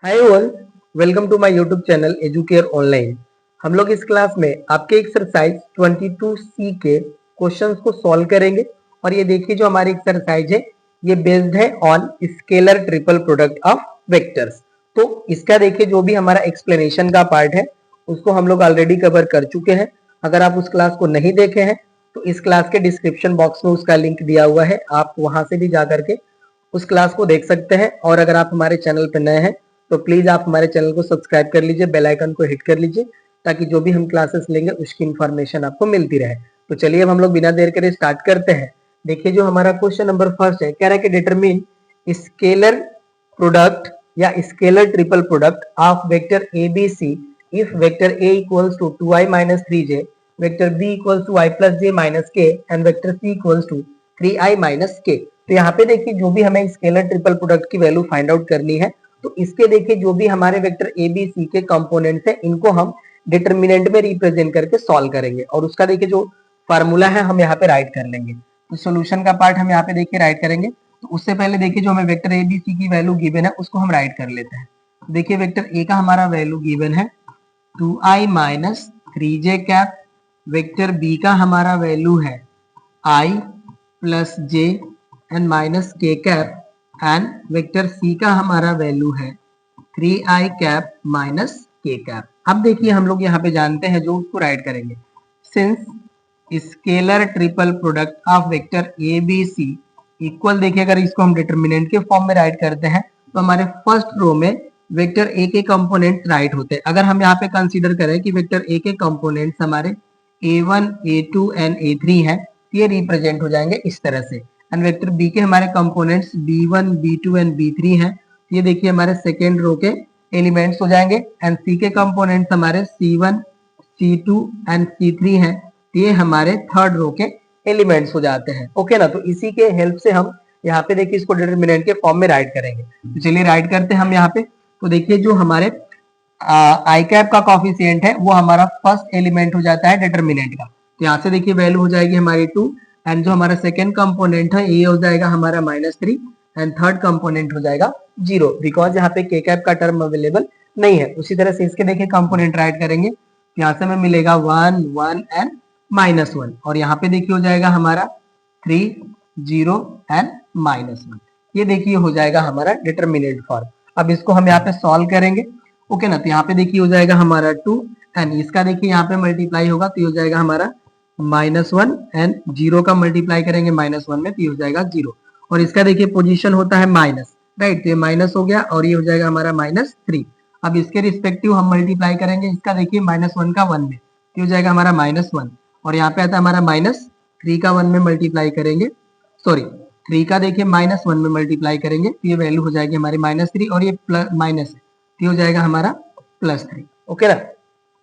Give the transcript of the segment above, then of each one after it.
Hi all, welcome to my YouTube channel Educare online. हम लोग इस क्लास में आपके एक्सरसाइज 22C के क्वेश्चंस को सॉल्व करेंगे। और ये देखिए जो हमारी एक्सरसाइज है ये बेस्ड है on scalar triple product of vectors. तो इसका देखिए जो भी हमारा एक्सप्लेनेशन का पार्ट है उसको हम लोग ऑलरेडी कवर कर चुके हैं। अगर आप उस क्लास को नहीं देखे हैं तो इस क्लास के डिस्क्रिप्शन बॉक्स में उसका लिंक दिया हुआ है, आप वहां से भी जा करके उस क्लास को देख सकते हैं। और अगर आप हमारे चैनल पर नए हैं तो प्लीज आप हमारे चैनल को सब्सक्राइब कर लीजिए, बेल आइकन को हिट कर लीजिए ताकि जो भी हम क्लासेस लेंगे उसकी इंफॉर्मेशन आपको मिलती रहे। तो चलिए अब हम लोग बिना देर करे स्टार्ट करते हैं। देखिए जो हमारा क्वेश्चन नंबर फर्स्ट है, कह रहा है कि डिटरमिन स्केलर प्रोडक्ट या scalar triple product of vector A B C if vector A equals to 2i minus 3j, vector B equals to i plus j minus k and vector C equals to 3i minus k। तो यहाँ पे देखिए जो भी हमें scalar triple product की value find out करनी है तो इसके देखिए जो भी हमारे वेक्टर ए बी सी के कंपोनेंट्स है इनको हम डिटरमिनेंट में रिप्रेजेंट करके सॉल्व करेंगे। और उसका देखिए जो फार्मूला है हम यहाँ पे राइट कर लेंगे। तो सॉल्यूशन का पार्ट हम यहाँ पे देखिए राइट करेंगे। तो उससे पहले देखिए जो हमें वेक्टर ए बी सी की वैल्यू गिवन है उसको हम राइट कर लेते हैं। देखिए वेक्टर ए का हमारा वैल्यू गिवन है 2i minus 3j cap, vector B का हमारा वैल्यू है i plus j and minus k cap, and vector C का हमारा वैल्यू है 3i cap minus k cap. अब देखिए हम लोग यहाँ पे जानते हैं जो उसको राइट करेंगे। Since scalar triple product of vector A B C equal, देखिए अगर इसको हम डिटरमिनेंट के फॉर्म में राइट करते हैं तो हमारे फर्स्ट रो में वेक्टर ए के कंपोनेंट राइट होते हैं। अगर हम यहाँ पे कंसीडर करें कि वेक्टर ए के कंपोनेंट्स हमारे a1 a2 एंड a3 हैं, ये रिप्रेजेंट हो जाएंगे इस तरह से। एंड वेक्टर बी के हमारे components b1 b2 and b3 हैं, ये देखिए हमारे सेकेंड रो के एलिमेंट्स हो जाएंगे। एंड सी के कंपोनेंट्स हमारे c1 c2 एंड c3 हैं, ये हमारे थर्ड रो के एलिमेंट्स हो जाते हैं। ओके ना, तो इसी के हेल्प से हम यहाँ पे देखिए इसको डिटरमिनेंट के फॉर्म में राइट करेंगे। तो चलिए राइट करते हैं हम यहाँ पे। तो देखिए जो हमारे आई कैप का कॉफिशिएंट है वो हमारा फर्स्ट एलिमेंट हो जाता है डिटरमिनेंट का। तो यहाँ से देखिए वैल्यू हो जाएगी हमारी 2, एंड जो हमारा सेकेंड कंपोनेंट है ये हो जाएगा हमारा -3, एंड थर्ड कंपोनेंट हो जाएगा 0, बिकॉज यहाँ पे के कैप का टर्म अवेलेबल नहीं है। उसी तरह से इसके देखिए कंपोनेंट राइट करेंगे, यहाँ से हमें मिलेगा 1 1 एंड -1, और यहाँ पे देखिए हो जाएगा हमारा 3 0 एंड -1। ये देखिए हो जाएगा हमारा डिटरमिनेंट फॉर्म। अब इसको हम यहाँ पे सॉल्व करेंगे। ओके ना, तो यहाँ पे देखिए हो जाएगा हमारा 2, एंड इसका देखिए यहाँ पे मल्टीप्लाई होगा तो ये हो जाएगा हमारा -1, एंड 0 का मल्टीप्लाई करेंगे -1 में तो ये हो जाएगा 0। और इसका देखिए पोजीशन होता है माइनस, राइट, तो ये माइनस हो गया और ये हो जाएगा हमारा -3। अब इसके रिस्पेक्टिव हम मल्टीप्लाई करेंगे, इसका देखिए -1 का 1 में तो हो जाएगा हमारा -1, और यहाँ पे आता है हमारा -3 का 1 में मल्टीप्लाई करेंगे, सॉरी 3 का देखिए -1 में मल्टीप्लाई करेंगे तो ये वैल्यू हो जाएगी हमारी -3, और ये माइनस है तो हो जाएगा हमारा +3। ओके ना,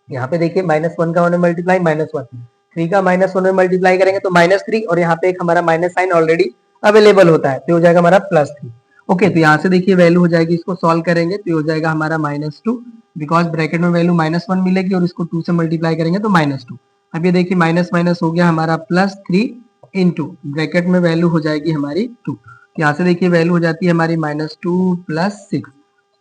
यहाँ पे देखिए -1 का 1 में मल्टीप्लाई -1, 3 का -1 में मल्टीप्लाई करेंगे तो -3, और यहाँ पे एक हमारा माइनस साइन ऑलरेडी अवेलेबल होता है तो हो जाएगा हमारा +3। ओके, तो यहाँ से देखिए वैल्यू हो जाएगी, इसको सॉल्व करेंगे तो हो जाएगा हमारा -2, बिकॉज ब्रैकेट में वैल्यू -1 मिलेगी और इसको 2 से मल्टीप्लाई करेंगे तो -2। अब ये देखिए माइनस माइनस हो गया हमारा +3 इंटू ब्रैकेट में वैल्यू हो जाएगी हमारी 2। यहाँ से देखिए वैल्यू हो जाती है हमारी -2 + 6,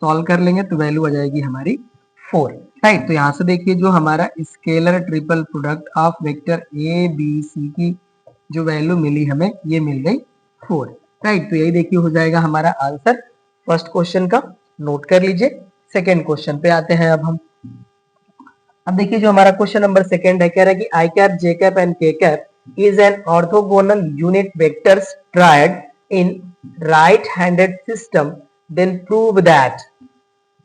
सॉल्व कर लेंगे तो वैल्यू आ जाएगी हमारी 4, राइट। तो यहाँ से देखिए जो हमारा scalar triple product of vector A B C की जो वैल्यू मिली हमें ये मिल गई 4, राइट। तो यही देखिए हो जाएगा हमारा आंसर फर्स्ट क्वेश्चन का, नोट कर लीजिए। सेकेंड क्वेश्चन पे आते हैं अब हम। अब देखिए जो हमारा क्वेश्चन नंबर सेकेंड है, कह रहा है कि आई cap j cap and k cap is an orthogonal unit vectors triad in right-handed system, then prove that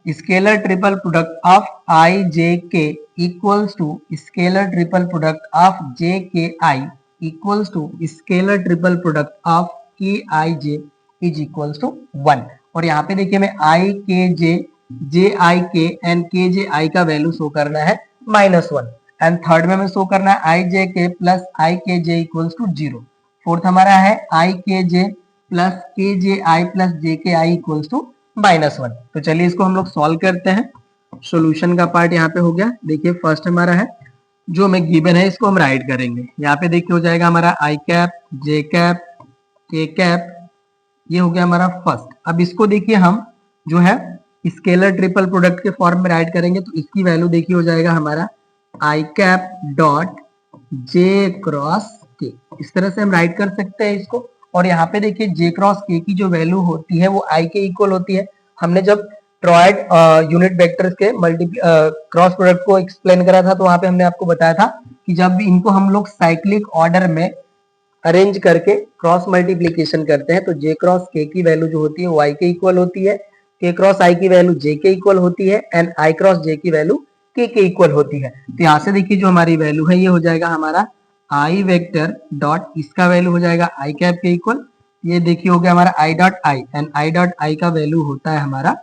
scalar triple product of I j k equals to scalar triple product of j k I equals to scalar triple product of k I j is equals to 1। और यहाँ पे देखिए हमें I k j I k and k j I का value show करना है -1, and third में हमें शो करना है आई जे के plus I k J equals to 0। Fourth हमारा है आई के जे प्लस के जे आई प्लस जे के आई इक्वल्स टू -1। तो चलिए इसको हम लोग सॉल्व करते हैं। सॉल्यूशन का पार्ट यहाँ पे हो गया। देखिए फर्स्ट हमारा है जो हमें गिवन है इसको हम राइट करेंगे। यहाँ पे देखिए हो जाएगा हमारा आई कैप जे कैप के कैप, ये हो गया हमारा फर्स्ट। अब इसको देखिए हम जो है स्केलर ट्रिपल प्रोडक्ट के फॉर्म में राइट करेंगे तो इसकी वैल्यू देखिए हो जाएगा हमारा आई कैप डॉट जे क्रॉस के। इस तरह से हम राइट कर सकते हैं इसको। और यहाँ पे देखिए जे क्रॉस के की जो वैल्यू होती है वो आई के इक्वल होती है। हमने जब ट्रॉयड यूनिट वेक्टर्स के क्रॉस प्रोडक्ट को एक्सप्लेन करा था तो वहां पे हमने आपको बताया था कि जब भी इनको हम लोग साइक्लिक ऑर्डर में अरेंज करके क्रॉस मल्टीप्लीकेशन करते हैं तो जे क्रॉस के की वैल्यू जो होती है वो आई के इक्वल होती है, के क्रॉस आई की वैल्यू जे के इक्वल होती है एंड आई क्रॉस जे की वैल्यू के इक्वल होती है। तो यहाँ से देखिए जो हमारी वैल्यू है ये हो जाएगा हमारा आई वेक्टर डॉट इसका वैल्यू हो जाएगा आई कैप के इक्वल। ये देखिए हो गया हमारा I dot I and I dot I का वैल्यू होता है हमारा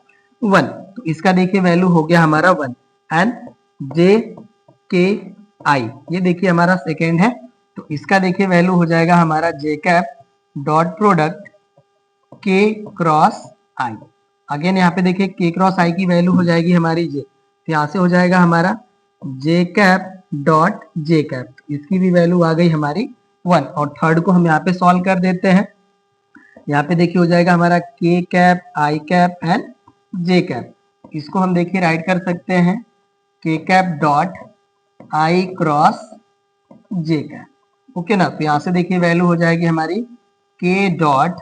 1। तो इसका देखिए वैल्यू हो गया हमारा 1 एंड जे के आई ये देखिए हमारा सेकेंड है। तो इसका देखिए वैल्यू हो जाएगा हमारा जे कैप डॉट प्रोडक्ट के क्रॉस आई। अगेन यहाँ पे देखिए के क्रॉस आई की वैल्यू हो जाएगी हमारी जे, तो यहाँ से हो जाएगा हमारा जे कैप डॉट जे कैप, इसकी भी वैल्यू आ गई हमारी 1। और थर्ड को हम यहाँ पे सॉल्व कर देते हैं। यहाँ पे देखिए हो जाएगा हमारा k cap i cap and J cap. इसको हम देखिए राइट कर सकते हैं के cap dot I cross J cap. Okay ना, तो यहाँ से देखिए वैल्यू हो जाएगी हमारी के डॉट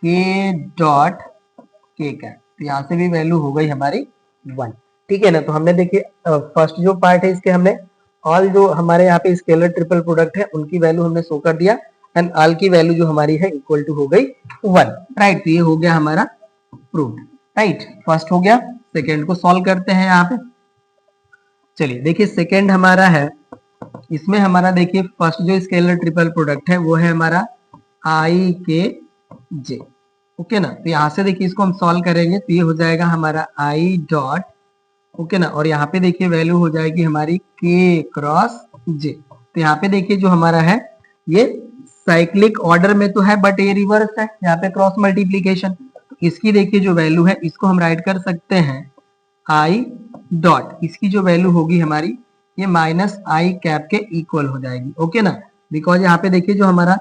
के कैप। तो यहाँ से भी वैल्यू हो गई हमारी 1। ठीक है ना। तो हमने देखिए फर्स्ट जो पार्ट है इसके हमने ऑल जो हमारे यहाँ पे स्केलर ट्रिपल प्रोडक्ट है उनकी वैल्यू हमने शो कर दिया एंड ऑल की वैल्यू जो हमारी है इक्वल टू हो गई 1। राइट, तो ये हो गया हमारा प्रूव्ड। राइट, फर्स्ट हो गया। सेकेंड को सॉल्व करते हैं यहाँ पे। चलिए देखिए सेकेंड हमारा है, इसमें हमारा देखिए फर्स्ट जो स्केलर ट्रिपल प्रोडक्ट है वो है हमारा आई के जे। ओके ना, तो यहाँ से देखिए इसको हम सॉल्व करेंगे तो ये हो जाएगा हमारा आई डॉट, ओके ना, और यहाँ पे देखिए वैल्यू हो जाएगी हमारी के क्रॉस जे। तो यहाँ पे देखिए जो हमारा है ये साइक्लिक ऑर्डर में तो है बट ये रिवर्स है, यहाँ पे क्रॉस मल्टीप्लीकेशन। तो इसकी देखिए जो वैल्यू है इसको हम राइट कर सकते हैं आई डॉट, इसकी जो वैल्यू होगी हमारी ये माइनस आई कैप के इक्वल हो जाएगी। ओके ना, बिकॉज यहाँ पे देखिए जो हमारा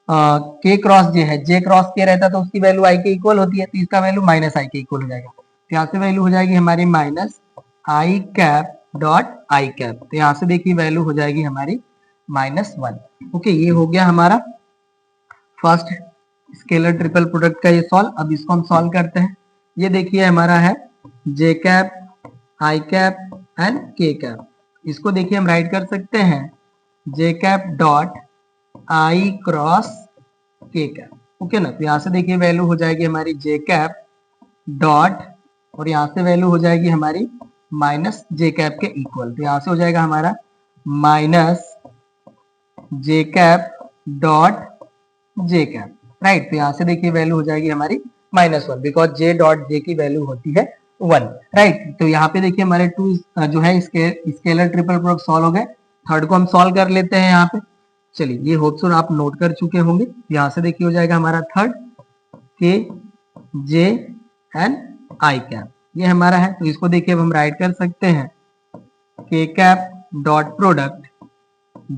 के क्रॉस जे है, जे क्रॉस के रहता तो उसकी वैल्यू आई के इक्वल होती है, तो इसका वैल्यू माइनस आई के इक्वल हो जाएगा। तो यहाँ से वैल्यू हो जाएगी हमारी minus i cap dot I cap. तो यहाँ से देखिए वैल्यू हो जाएगी हमारी -1। ओके, ये हो गया हमारा फर्स्ट स्केलर ट्रिपल प्रोडक्ट का ये सॉल्व। अब इसको हम सॉल्व करते हैं। ये देखिए हमारा है जे cap i cap and k cap. इसको देखिए हम राइट कर सकते हैं जे कैप डॉट आई क्रॉस के कैप। ओके ना, तो यहाँ से देखिए वैल्यू हो जाएगी हमारी जे कैप डॉट और यहाँ से वैल्यू हो जाएगी हमारी माइनस जे कैप के इक्वल। तो यहाँ से हो जाएगा हमारा minus j cap dot j cap. Right, तो यहाँ से देखिए वैल्यू हो जाएगी हमारी -1 बिकॉज जे डॉट जे की वैल्यू होती है 1। राइट, तो यहाँ पे देखिए हमारे टू जो है स्केलर ट्रिपल प्रोडक्ट सॉल्व हो गए। थर्ड को हम सॉल्व कर लेते हैं यहाँ पे। चलिए, ये होप्स आप नोट कर चुके होंगे। यहाँ से देखिए हो जाएगा हमारा थर्ड के जे एंड आई कैप, ये हमारा है। तो इसको देखिए अब हम राइट कर सकते हैं के कैप डॉट प्रोडक्ट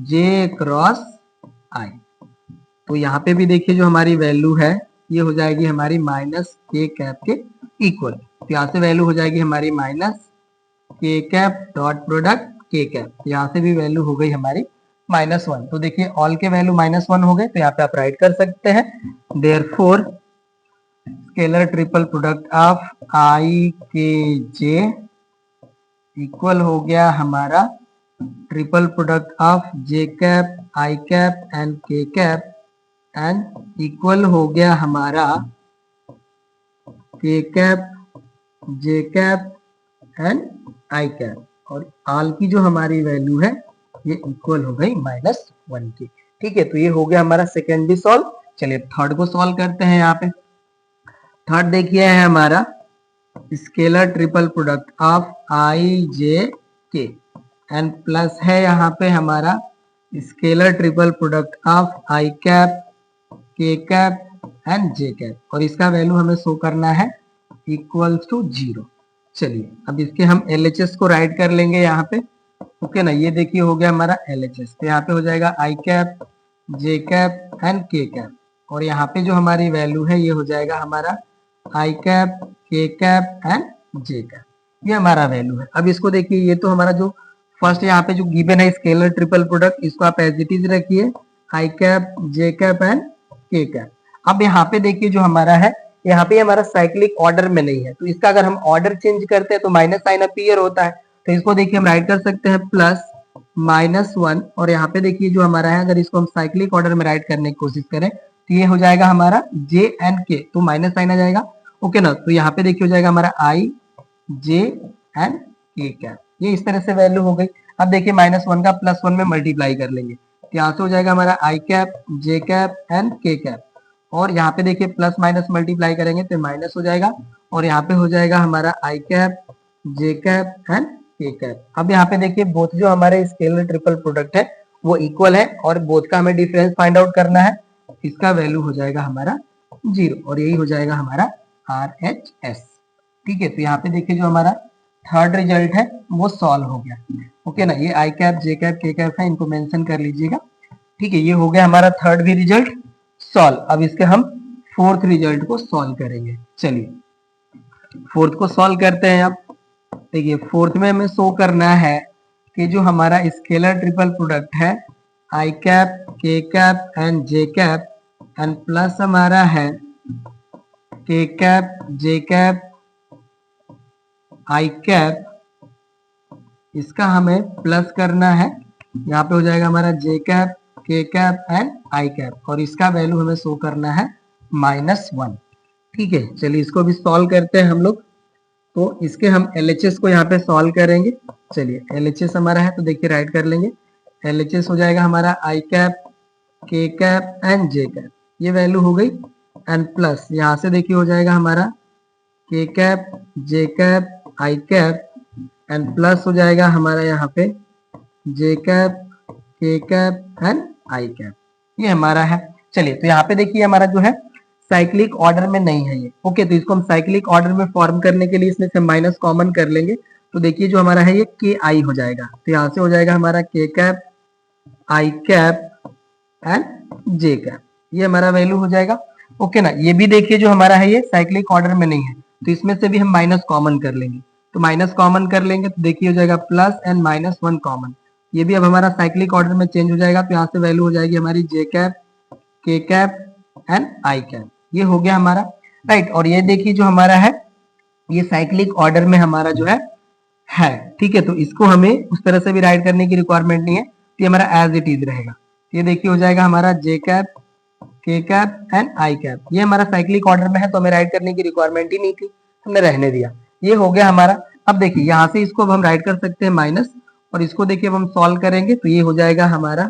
जे क्रॉस आई। तो यहाँ पे भी देखिए जो हमारी वैल्यू है ये हो जाएगी हमारी माइनस के कैप के इक्वल। तो यहाँ से वैल्यू हो जाएगी हमारी माइनस के कैप डॉट प्रोडक्ट के कैप। यहाँ से भी वैल्यू हो गई हमारी -1। तो देखिए ऑल के वैल्यू -1 हो गए, तो यहाँ पे आप राइट कर सकते हैं therefore scalar triple product of i k j equal हो गया हमारा triple product of j cap i cap and k cap and equal हो गया हमारा k cap j cap and i cap. और ऑल की जो हमारी वैल्यू है ये इक्वल हो गई -1 की। ठीक है, तो ये हो गया हमारा सेकेंड भी सॉल्व। चलिए थर्ड को सॉल्व करते हैं। यहाँ पे थर्ड देखिए है हमारा स्केलर ट्रिपल प्रोडक्ट ऑफ आई जे के एंड प्लस है यहाँ पे हमारा scalar triple product of I cap के कैप एंड जे कैप और इसका वैल्यू हमें शो करना है इक्वल्स टू 0। चलिए अब इसके हम LHS को राइट कर लेंगे यहाँ पे। ओके ना, ये देखिए हो गया हमारा LHS। तो यहाँ पे हो जाएगा आई cap j cap and k cap और यहाँ पे जो हमारी वैल्यू है ये हो जाएगा हमारा आई कैप, के कैप एंड जे कैप, ये हमारा वैल्यू है। अब इसको देखिए, ये तो हमारा जो फर्स्ट यहाँ पे जो गिवन है स्केलर ट्रिपल प्रोडक्ट, इसको आप एज इट इज रखिए, आई cap, j cap and k cap. अब यहाँ पे देखिए जो हमारा है, यहाँ पे हमारा साइक्लिक ऑर्डर में नहीं है, तो इसका अगर हम ऑर्डर चेंज करते हैं तो माइनस साइन अपीयर होता है, तो इसको देखिए हम राइट कर सकते हैं प्लस -1, और यहाँ पे देखिए जो हमारा है, अगर इसको हम साइक्लिक ऑर्डर में राइट करने की कोशिश करें तो ये हो जाएगा हमारा जे एंड के, तो माइनस साइन आ जाएगा, ओके ना। तो यहाँ पे देखिए हो जाएगा हमारा आई, जे एंड के कैप, ये इस तरह से वैल्यू हो गई। अब देखिए -1 का +1 में मल्टीप्लाई कर लेंगे, तो यहाँ से हो जाएगा हमारा आई cap, j cap and k cap, और यहाँ पे देखिए प्लस माइनस मल्टीप्लाई करेंगे तो माइनस हो जाएगा, और यहाँ पे हो जाएगा हमारा आई cap, j cap and k cap. अब यहाँ पे देखिए बोथ जो हमारे स्केलर ट्रिपल प्रोडक्ट है वो इक्वल है, और बोथ का हमें डिफरेंस फाइंड आउट करना है, इसका वैल्यू हो जाएगा हमारा 0, और यही हो जाएगा हमारा RHS। ठीक है, तो यहाँ पे देखिए जो हमारा थर्ड रिजल्ट है वो सॉल्व हो गया, ओके ना। ये आई कैप, जे कैप, के कैप है, इनको मेंशन कर लीजिएगा। ठीक है, ये हो गया हमारा थर्ड भी रिजल्ट सॉल्व। अब इसके हम फोर्थ रिजल्ट को सॉल्व करेंगे। चलिए फोर्थ को सॉल्व करते हैं। अब देखिए फोर्थ में हमें शो करना है कि जो हमारा स्केलर ट्रिपल प्रोडक्ट है आई कैप, के cap and J cap, and plus हमारा है के cap, j cap, i cap, इसका हमें प्लस करना है। यहाँ पे हो जाएगा हमारा जे कैप, के कैप एंड आई कैप, और इसका वैल्यू हमें शो करना है -1। ठीक है, चलिए इसको भी सॉल्व करते हैं हम लोग। तो इसके हम LHS को यहाँ पे सॉल्व करेंगे। चलिए LHS हमारा है तो देखिए राइट कर लेंगे। LHS हो जाएगा हमारा आई कैप, के कैप एंड जे कैप, ये वैल्यू हो गई, एंड प्लस यहाँ से देखिए हो जाएगा हमारा k cap, j cap, i cap, and plus हो जाएगा हमारा यहाँ पे जे कैप, के कैप एंड आई कैप, ये हमारा है। चलिए तो यहाँ पे देखिए हमारा जो है साइक्लिक ऑर्डर में नहीं है ये, ओके। तो इसको हम साइक्लिक ऑर्डर में फॉर्म करने के लिए इसमें से माइनस कॉमन कर लेंगे, तो देखिए जो हमारा है ये के आई हो जाएगा, तो यहाँ से हो जाएगा हमारा k cap, i cap and J cap, ये हमारा वैल्यू हो जाएगा, ओके ना। ये भी देखिए जो हमारा है ये साइक्लिक ऑर्डर में नहीं है, तो इसमें से भी हम माइनस कॉमन कर लेंगे, तो माइनस कॉमन कर लेंगे तो देखिए हो जाएगा प्लस एंड -1 कॉमन, ये भी अब हमारा साइक्लिक ऑर्डर में चेंज हो जाएगा, तो यहाँ से वैल्यू हो जाएगी हमारी जे कैप, के कैप एंड आई कैप, ये हो गया हमारा राइट। और ये देखिए जो हमारा है ये साइक्लिक ऑर्डर में हमारा जो है ठीक है, तो इसको हमें उस तरह से भी राइट करने की रिक्वायरमेंट नहीं है, तो ये हमारा एज इट इज रहेगा। ये देखिए हो जाएगा हमारा जे कैप, के कैप एंड आई कैप, ये हमारा साइक्लिक ऑर्डर में है तो हमें राइट करने की रिक्वायरमेंट ही नहीं थी, हमने रहने दिया, ये हो गया हमारा। अब देखिए यहाँ से इसको अब हम राइट कर सकते हैं माइनस, और इसको देखिए अब हम सॉल्व करेंगे तो ये हो जाएगा हमारा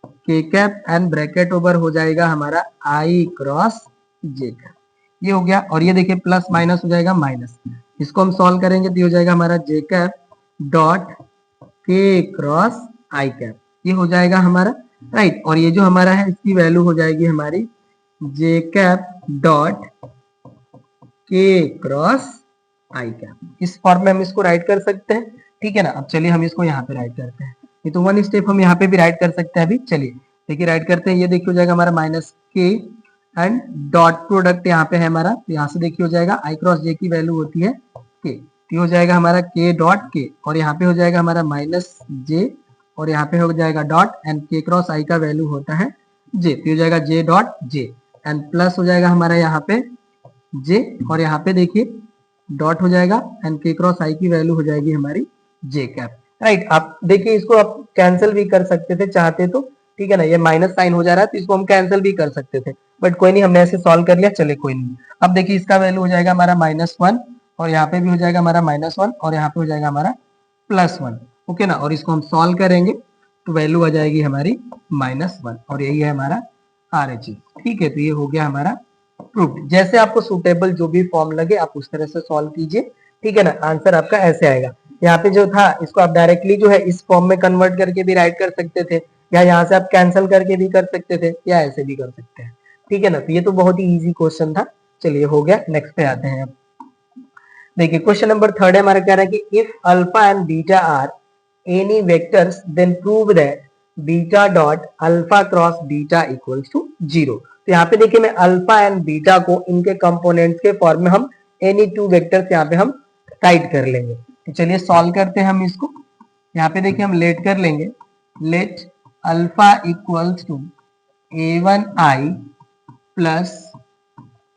k cap and bracket over हो जाएगा हमारा आई क्रॉस जे कैप, ये हो गया। और ये देखिए प्लस माइनस हो जाएगा माइनस, इसको हम सॉल्व करेंगे तो ये हो जाएगा हमारा जे कैप डॉट के क्रॉस आई कैप, ये हो जाएगा हमारा राइट। और ये जो हमारा है इसकी वैल्यू हो जाएगी हमारी जे कैप डॉट के क्रॉस आई कैप, इस फॉर्म में हम इसको राइट कर सकते हैं। ठीक है ना, अब चलिए हम इसको यहाँ पे राइट करते हैं, ये तो वन स्टेप हम यहाँ पे भी राइट कर सकते हैं अभी। चलिए देखिए राइट करते हैं, ये देखिए हो जाएगा हमारा माइनस के एंड डॉट प्रोडक्ट यहाँ पे है हमारा, तो यहाँ से देखिए हो जाएगा आई क्रॉस जे की वैल्यू होती है के, तो हो जाएगा हमारा के डॉट के, और यहाँ पे हो जाएगा हमारा माइनस जे, और यहाँ पे हो जाएगा डॉट एंड के क्रॉस आई का वैल्यू होता है जे, तो हो जाएगा J dot J, and plus हो जाएगा हमारा यहाँ पे जे, और यहाँ पे देखिए डॉट हो जाएगा एंड के क्रॉस आई की वैल्यू हो जाएगी हमारी जे कैप राइट। आप देखिए इसको आप कैंसिल भी कर सकते थे चाहते तो, ठीक है ना, ये माइनस साइन हो जा रहा है तो इसको हम कैंसिल भी कर सकते थे, बट कोई नहीं, हमने ऐसे सॉल्व कर लिया, चले कोई नहीं। अब देखिए इसका वैल्यू हो जाएगा हमारा -1, और यहाँ पे भी हो जाएगा हमारा -1, और यहाँ पे हो जाएगा हमारा +1, ओके ना। और इसको हम सॉल्व करेंगे तो वैल्यू आ जाएगी हमारी -1, और यही है हमारा RHS। ठीक है, तो ये हो गया हमारा प्रूफ। जैसे आपको सुटेबल जो भी फॉर्म लगे आप उस तरह से सॉल्व कीजिए, ठीक है ना। आंसर आपका ऐसे आएगा। यहाँ पे जो था इसको आप डायरेक्टली जो है इस फॉर्म में कन्वर्ट करके भी राइट कर सकते थे, या यहाँ से आप कैंसिल करके भी कर सकते थे, या ऐसे भी कर सकते हैं, ठीक है ना। तो ये तो बहुत ही इजी क्वेश्चन था। चलिए हो गया, नेक्स्ट पे आते हैं। अब देखिए क्वेश्चन नंबर 3 है हमारा, कह रहा है कि if alpha and beta are any vectors then prove that beta dot alpha cross beta equals to 0। तो यहाँ पे देखिए मैं अल्फा एंड बीटा को इनके कंपोनेंट्स के फॉर्म में हम एनी टू वेक्टर्स यहाँ पे हम राइट कर लेंगे। तो चलिए सॉल्व करते हैं हम इसको। यहाँ पे देखिए हम लेट कर लेंगे, let alpha equals to a1i plus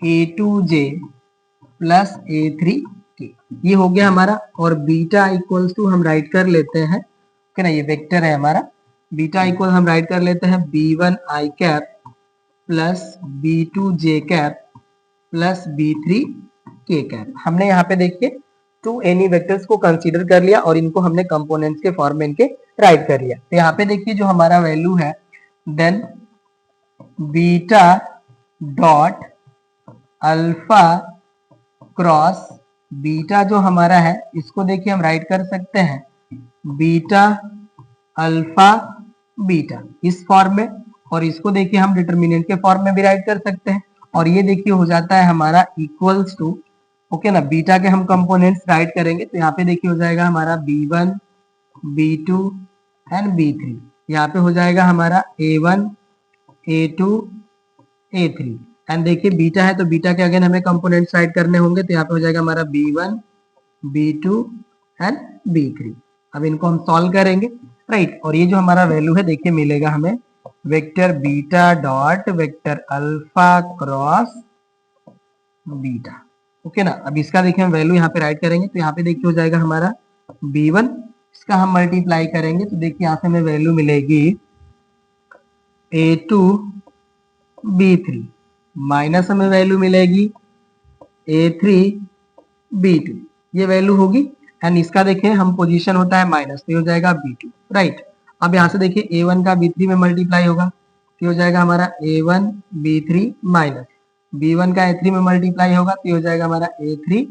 a2j plus a3k, ये हो गया हमारा। और बीटा इक्वल्स टू हम राइट कर लेते हैं, ओके ना, ये वेक्टर है हमारा। बीटा इक्वल हम राइट कर लेते हैं b1i cap plus b2j cap plus b3k cap. हमने यहाँ पे देखिए टू एनी वेक्टर्स को कंसीडर कर लिया और इनको हमने कंपोनेंट्स के फॉर्म में इनके राइट कर लिया। तो यहाँ पे देखिए जो हमारा वैल्यू है, then beta dot alpha cross beta जो हमारा है इसको देखिए हम राइट कर सकते हैं बीटा अल्फा बीटा इस फॉर्म में, और इसको देखिए हम डिटर्मिनेंट के फॉर्म में भी राइट कर सकते हैं। और ये देखिए हो जाता है हमारा इक्वल्स टू, ओके ना, बीटा के हम कंपोनेंट्स राइट करेंगे तो यहाँ पे देखिए हो जाएगा हमारा b1 b2 एंड b3। यहाँ पे हो जाएगा हमारा a1 a2 a3 एंड देखिए बीटा है तो बीटा के अगेन हमें कंपोनेंट्स राइट करने होंगे, तो यहाँ पे हो जाएगा हमारा b1 b2 एंड b3। अब इनको हम सॉल्व करेंगे, राइट। और ये जो हमारा वैल्यू है देखिए मिलेगा हमें vector beta dot vector alpha cross beta, okay ना। अब इसका देखिए हम वैल्यू यहाँ पे राइट करेंगे तो यहाँ पे देखिए हो जाएगा हमारा b1, इसका हम मल्टीप्लाई करेंगे तो देखिए यहाँ से हमें वैल्यू मिलेगी a2 b3 माइनस हमें वैल्यू मिलेगी a3 b2, ये वैल्यू होगी। एंड इसका देखिए हम पोजीशन होता है माइनस, तो हो जाएगा b2, राइट। अब यहाँ से देखिए a1 का b3 में मल्टीप्लाई होगा तो हो जाएगा हमारा a1 b3 माइनस b1 का a3 में मल्टीप्लाई होगा तो हो जाएगा हमारा a3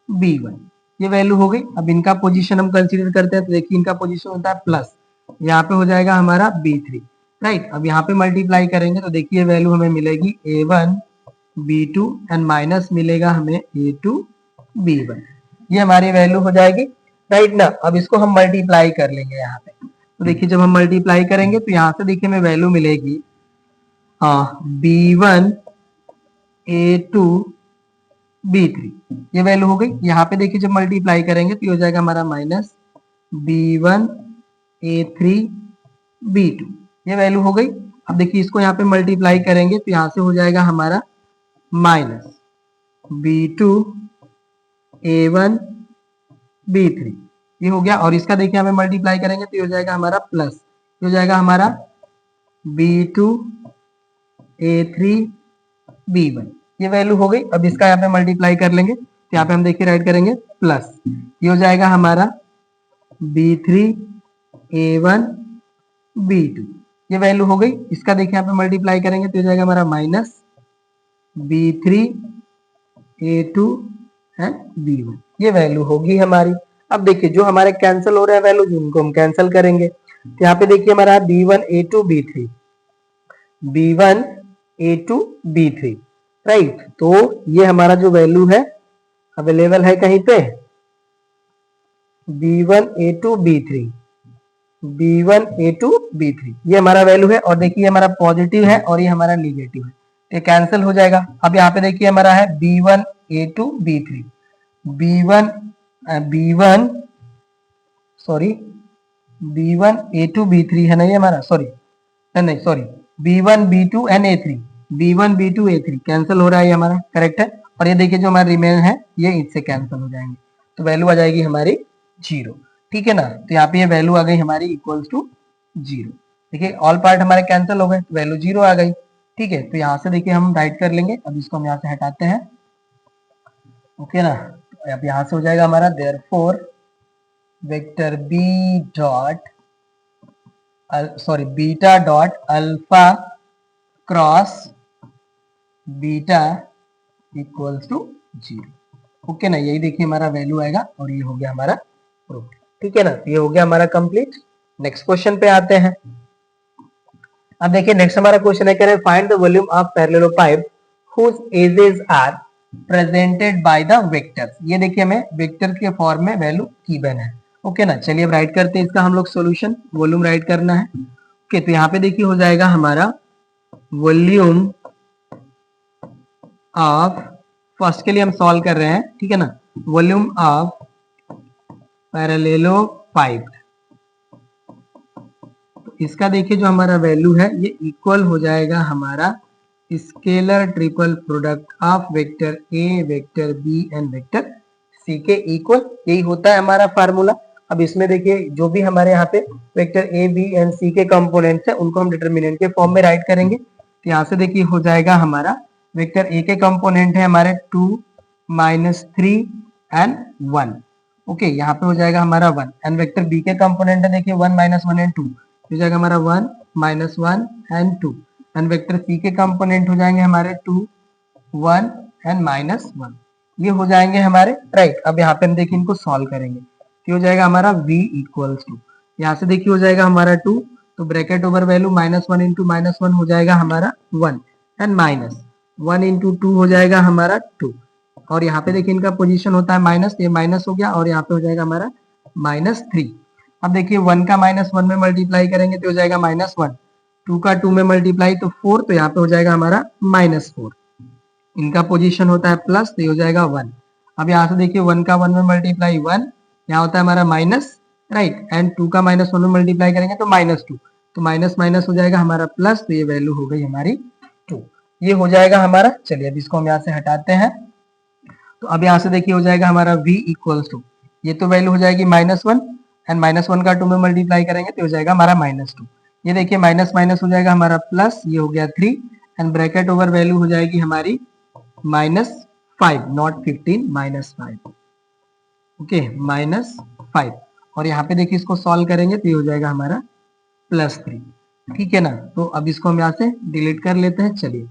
b1, ये वैल्यू हो गई। अब इनका पोजीशन हम कंसीडर करते हैं तो देखिए इनका पोजीशन होता है प्लस, यहाँ पे हो जाएगा हमारा b3, राइट। अब यहाँ पे मल्टीप्लाई करेंगे तो देखिए वैल्यू हमें मिलेगी a1 b2 एंड माइनस मिलेगा हमें a2 b1, ये हमारी वैल्यू हो जाएगी, राइट ना। अब इसको हम मल्टीप्लाई कर लेंगे यहाँ पे, तो देखिए जब हम मल्टीप्लाई करेंगे तो यहाँ से देखिए हमें वैल्यू मिलेगी b1 a2 b3, ये वैल्यू हो गई। यहाँ पे देखिए जब मल्टीप्लाई करेंगे तो ये हो जाएगा हमारा माइनस b1 a3 b2, ये वैल्यू हो गई। अब देखिए इसको यहाँ पे मल्टीप्लाई करेंगे तो यहाँ से हो जाएगा हमारा माइनस b2 a1 b3, ये हो गया। और इसका देखिए हमें मल्टीप्लाई करेंगे तो ये हो जाएगा हमारा प्लस, ये हो जाएगा हमारा b2 a3 b1, ये वैल्यू हो गई। अब इसका यहाँ पे मल्टीप्लाई कर लेंगे तो यहाँ पे हम देखिए राइट करेंगे प्लस, ये हो जाएगा हमारा b3 a1 b2, ये वैल्यू हो गई। इसका देखिए यहाँ पे मल्टीप्लाई करेंगे तो हो जाएगा हमारा minus b3 a2 and b1, ये वैल्यू होगी हमारी। अब देखिए जो हमारे कैंसिल हो रहा है वैल्यू, जिनको हम कैंसिल करेंगे तो यहाँ पे देखिए हमारा b1 a2 b3 b1 a2 b3, right. तो ये हमारा जो वैल्यू है अवेलेबल है कहीं पे b1 a2 b3 b1 a2 b3, ये हमारा वैल्यू है। और देखिए हमारा पॉजिटिव है और ये हमारा निगेटिव है, ये कैंसिल हो जाएगा। अब यहाँ पे देखिए हमारा है b1 a2 b3 b1 sorry b1 a2 b3 है ना ये हमारा, सॉरी नहीं sorry b1 b2 and a3 b1 b2 a3 cancel हो रहा है ये हमारा, करेक्ट है। और ये देखिए जो हमारा रिमेन है ये इससे कैंसिल हो जाएंगे तो वैल्यू आ जाएगी हमारी 0, ठीक है ना। तो यहाँ पे ये वैल्यू आ गई हमारी इक्वल्स टू 0। देखिए ऑल पार्ट हमारे कैंसिल हो गए तो वैल्यू 0 आ गई, ठीक है। तो यहाँ से देखिए हम राइट कर लेंगे, अब इसको हम यहाँ से हटाते हैं, ओके ना। अब यहाँ से हो जाएगा हमारा therefore vector b dot beta dot alpha cross beta equals to 0, okay ना। यही देखिए हमारा वैल्यू आएगा और ये हो गया हमारा प्रूफ, ठीक है ना। ये हो गया हमारा कंप्लीट। नेक्स्ट क्वेश्चन पे आते हैं। अब देखिए नेक्स्ट हमारा क्वेश्चन है, कह रहे find the volume of parallelepiped whose edges are presented by the vectors. ये देखिए हमें वेक्टर के फॉर्म में वैल्यू गिवन है, ओके ना। चलिए अब राइट करते हैं इसका हम लोग सॉल्यूशन, वॉल्यूम राइट करना है, ओके। तो यहाँ पे देखिए हो जाएगा हमारा वॉल्यूम ऑफ, फर्स्ट के लिए हम सॉल्व कर रहे हैं, ठीक है ना, वॉल्यूम ऑफ पैरेललोपाइप, तो इसका देखिए जो हमारा वैल्यू है ये इक्वल हो जाएगा हमारा scalar triple product of vector A, vector B and vector C के इक्वल, यही होता है हमारा फार्मूला। अब इसमें देखिए जो भी हमारे यहाँ पे वेक्टर ए बी एंड सी के कंपोनेंट्स है उनको हम डिटर्मिनेंट के फॉर्म में राइट करेंगे। तो यहाँ से देखिए हो जाएगा हमारा वेक्टर ए के कंपोनेंट है हमारे 2 -3 एंड 1, ओके, यहाँ पे हो जाएगा हमारा 1, एंड वेक्टर बी के कंपोनेंट है देखिए 1 -1 एंड 2, हो जाएगा हमारा 1 -1 एंड 2, एंड वेक्टर सी के कंपोनेंट हो जाएंगे हमारे 2 1 एंड -1, ये हो जाएंगे हमारे राइट। अब यहाँ पे हम देखिए इनको सॉल्व करेंगे, तो हो जाएगा हमारा v इक्वल्स टू, यहाँ से देखिए हो जाएगा हमारा 2, तो ब्रैकेट ओवर वैल्यू -1 इंटू -1 हो जाएगा हमारा 1 एंड -1 इंटू 2 हो जाएगा हमारा 2, और यहाँ पे देखिए इनका पोजीशन होता है माइनस, ये माइनस हो गया और यहाँ पे हो जाएगा हमारा -3। अब देखिए 1 का -1 में मल्टीप्लाई करेंगे तो हो जाएगा -1, 2 का 2 में मल्टीप्लाई तो 4, तो यहाँ पे हो जाएगा हमारा -4, इनका पोजीशन होता है प्लस, तो ये हो जाएगा 1। अब यहाँ से देखिए 1 का 1 में मल्टीप्लाई 1, यहाँ होता है हमारा माइनस राइट, एंड 2 का -1 में मल्टीप्लाई करेंगे तो -2, तो माइनस माइनस हो जाएगा हमारा प्लस, तो ये वैल्यू हो गई हमारी 2, ये हो जाएगा हमारा। चलिए अब इसको हम यहाँ से हटाते हैं, तो अब यहाँ से देखिए हो जाएगा हमारा v इक्वल्स टू, ये तो वैल्यू हो जाएगी -1 एंड -1 का 2 में मल्टीप्लाई करेंगे तो हो जाएगा हमारा -2, ये देखिए माइनस माइनस हो जाएगा हमारा प्लस, ये हो गया 3, एंड ब्रैकेट ओवर वैल्यू हो जाएगी हमारी -5, नॉट 15, -5, ओके, -5, और यहाँ पे देखिए इसको सॉल्व करेंगे तो ये हो जाएगा हमारा +3, ठीक है ना। तो अब इसको हम यहाँ से डिलीट कर लेते हैं। चलिए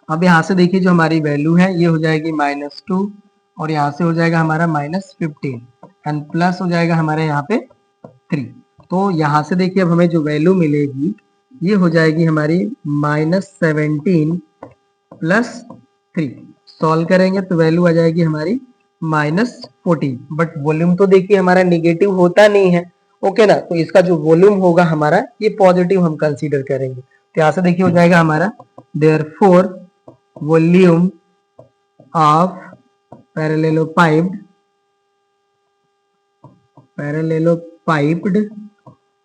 अब यहाँ से देखिए जो हमारी वैल्यू है ये हो जाएगी -2, और यहाँ से हो जाएगा हमारा -15 एंड प्लस हो जाएगा हमारे यहाँ पे 3, तो यहाँ से देखिए अब हमें जो वैल्यू मिलेगी ये हो जाएगी हमारी -17 प्लस 3, सॉल्व करेंगे तो वैल्यू आ जाएगी हमारी -14, बट वॉल्यूम तो देखिए हमारा निगेटिव होता नहीं है, ओके ना, तो इसका जो वॉल्यूम होगा हमारा ये पॉजिटिव हम कंसीडर करेंगे। तो यहाँ से देखिए हो जाएगा हमारा therefore volume of parallelepiped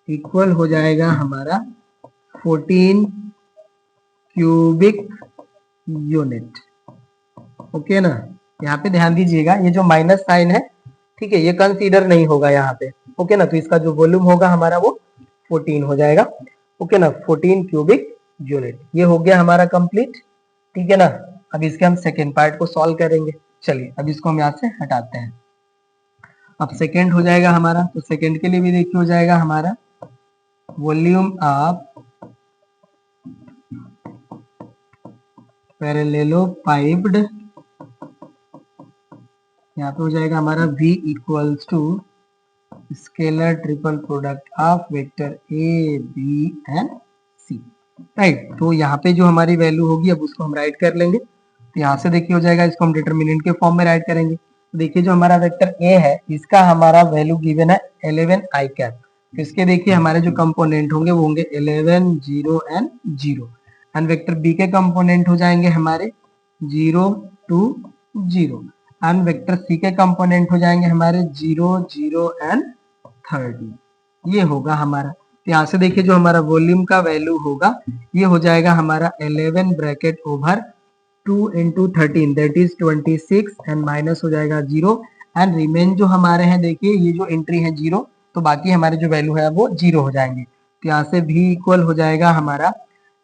equal हो जाएगा हमारा 14 क्यूबिक यूनिट, ओके ना। यहाँ पे ध्यान दीजिएगा ये जो माइनस साइन है, ठीक है, ये कंसीडर नहीं होगा यहाँ पे, ओके ना, तो इसका जो वॉल्यूम होगा हमारा वो 14 हो जाएगा, ओके ना, 14 क्यूबिक यूनिट। ये हो गया हमारा कंप्लीट, ठीक है ना। अब इसके हम सेकेंड पार्ट को सॉल्व करेंगे। चलिए अब इसको हम यहाँ से हटाते हैं। अब सेकेंड हो जाएगा हमारा, तो सेकेंड के लिए भी देखिए हो जाएगा हमारा वॉल्यूम ऑफ पैरेललोपाइप्ड, यहाँ पे हो जाएगा हमारा v equals to scalar triple product of vector A B and C, right. तो यहाँ पे जो हमारी वैल्यू होगी अब उसको हम राइट कर लेंगे, तो यहाँ से देखिए हो जाएगा, इसको हम डिटर्मिनेंट के फॉर्म में राइट करेंगे। तो देखिए जो हमारा वेक्टर ए है इसका हमारा वैल्यू गिवन है 11 i कैप, तो इसके देखिए हमारे जो कंपोनेंट होंगे वो होंगे 11 0 एंड 0, एंड वेक्टर बी के कंपोनेंट हो जाएंगे हमारे 0 2 0, एंड वेक्टर सी के कंपोनेंट हो जाएंगे हमारे 0 0 एंड 30, ये होगा हमारा। तो यहाँ से देखिए जो हमारा वॉल्यूम का वैल्यू होगा ये हो जाएगा हमारा 11 bracket over 2 into 13 that is 26, and minus हो जाएगा 0, एंड रिमेन जो हमारे हैं देखिए ये जो एंट्री है 0, तो बाकी हमारे जो वैल्यू है वो 0 हो जाएंगे। तो यहाँ से भी इक्वल हो जाएगा हमारा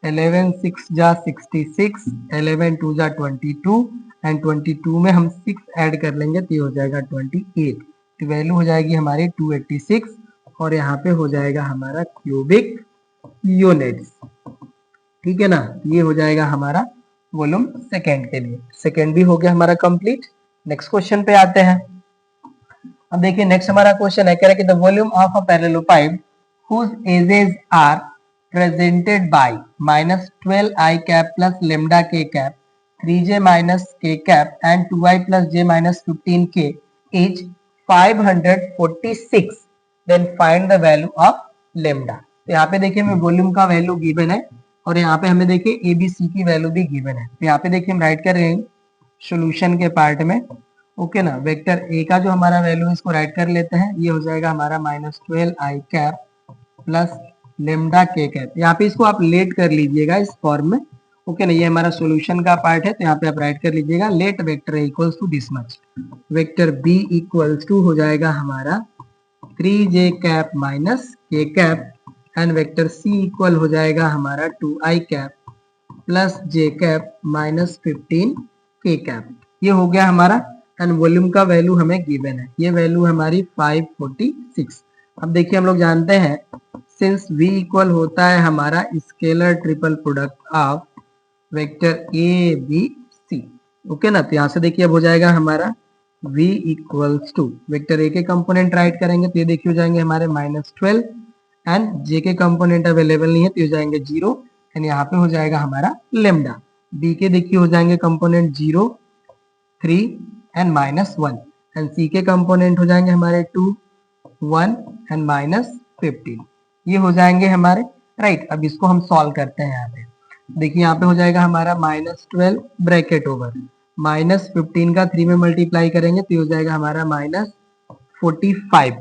11 6 जा 66, 11 2 जा 22, एंड 22 में हम 6 ऐड कर लेंगे तो ये हो जाएगा 28, तो वैल्यू हो जाएगी हमारी 286, और यहाँ पे हो जाएगा हमारा क्यूबिक यूनिट्स, ठीक है ना। ये हो जाएगा हमारा वॉल्यूम सेकेंड के लिए। सेकेंड भी हो गया हमारा कंप्लीट। नेक्स्ट क्वेश्चन पे आते हैं। अब देखिए नेक्स्ट हमारा क्वेश्चन है, कह रहा है कि the volume of a parallelepiped whose edges are presented by -12i cap plus lambda k cap, 3j minus k cap and 2i plus j minus 15k is 546, then find the value of lambda। तो यहाँ पे देखिए मैं volume का value given है और यहाँ पे हमें देखिए ए बी सी की वैल्यू भी गिवन है। तो यहाँ पे देखिए हम राइट कर रहे हैं सोल्यूशन के पार्ट में, ओके ना। वेक्टर ए का जो हमारा वैल्यू है इसको राइट कर लेते हैं, ये हो जाएगा हमारा -12i कैप प्लस लेमडा के कैप। यहाँ पे इसको आप लेट कर लीजिएगा इस फॉर्म में, ओके ना। ये हमारा सॉल्यूशन का पार्ट है, तो यहाँ पे आप राइट कर लीजिएगा let vector A equals to this much, vector B equals to हो जाएगा हमारा 3j कैप माइनस के cap and vector C equal हो जाएगा हमारा 2i cap plus J cap minus 15 K cap. ये हो गया हमारा, एंड वॉल्यूम का वैल्यू हमें गिवन है, ये वैल्यू हमारी 546। अब देखिए हम लोग जानते हैं सिंस v इक्वल होता है हमारा scalar triple product of vector A B C, okay ना। तो यहाँ से देखिए अब हो जाएगा हमारा v equals to vector A के कंपोनेंट राइट करेंगे तो ये देखिए हो जाएंगे हमारे -12 एंड जे के कंपोनेंट अवेलेबल नहीं है तो हो जाएंगे 0 एंड यहाँ पे हो जाएगा हमारा लेमडा। बी के देखिए हो जाएंगे कंपोनेंट 0, 3 एंड -1 एंड सी के कंपोनेंट हो जाएंगे हमारे 2, 1 एंड -15। ये हो जाएंगे हमारे राइट। अब इसको हम सॉल्व करते हैं। यहाँ पे देखिए यहाँ पे हो जाएगा हमारा -12 ब्रैकेट ओवर -15 का 3 में मल्टीप्लाई करेंगे तो हो जाएगा हमारा -45